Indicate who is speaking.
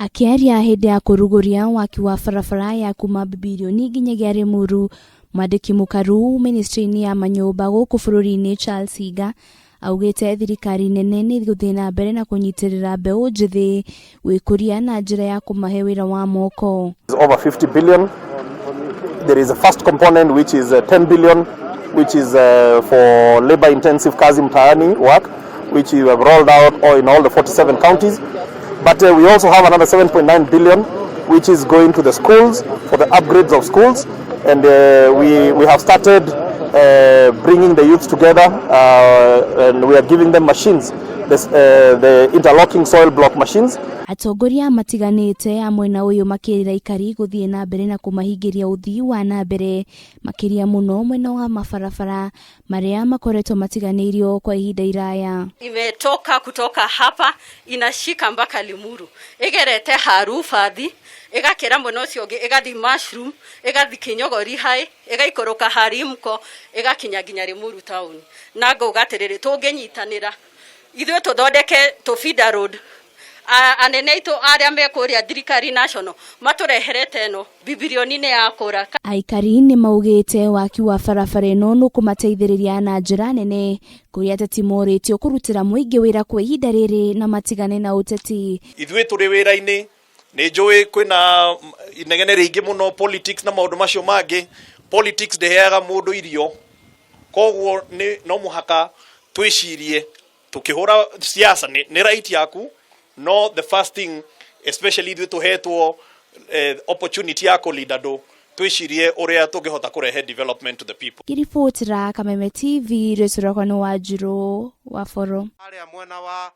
Speaker 1: Akiaria hindi ya kuruguria waki wa barabara ya kuma Bibirioni nginyagia Limuru, Mwandiki mukaru ministry-ini ya manyumba guku bururi-ini Charles Hinga augite thirikari nene ni iguthii nambere na kunyitirira mbeu njithi kuria na njira ya kumahe wira wa moko.
Speaker 2: Over 50 billion. There is a first component which is 10 billion, which is for labor intensive kazi mtaani work, which we have rolled out in all the 47 counties. But we also have another 7.9 billion which is going to the schools for the upgrades of schools, and we have started bringing the youth together, and we are giving them machines, the interlocking soil block machines.
Speaker 1: Atongoria matiganite amwe na uyu makirira ikari guthii nambere na kumahingiria uthii wa nambere makiria muno mwena wa mabarabara maria makoretwo matiganirio kwa ihinda iraya.
Speaker 3: Imetoka kutoka hapa inashika mpaka Limuru, igerete harufathi, igakira mwena ucio ungi igathi mushroom, igathi Kinyogori hai, igaikoroka harimko, igakinya nginya Limuru town. Nago gatiriri tunginyitanira ithuĩ tuthondeke tufida road. Anene itu aria mekuria thirikari national matureherete no Bibirioni ni yakura.
Speaker 1: Aikari ni maugite waki wa barabara ino nukumateithiriria na njira nene kuria ateti moritio kurutira muingi wira kwa ihinda riri na matigane na uteti.
Speaker 4: Ithuĩ turi wira-ini ni njui kwina inegene ringi muno politics na maundu macio mangi. Politics ndeheaga mundu irio, koguo ni no muhaka twicirie tukihura siasa ni right yaku. No, the first thing, especially due to hetwo opportunity yako leader tuishirie uria tungihota kurehe development to the people.
Speaker 1: Kiripotira Kameme TV resura kwa Wajiro wa Foro.
Speaker 5: Mwena wa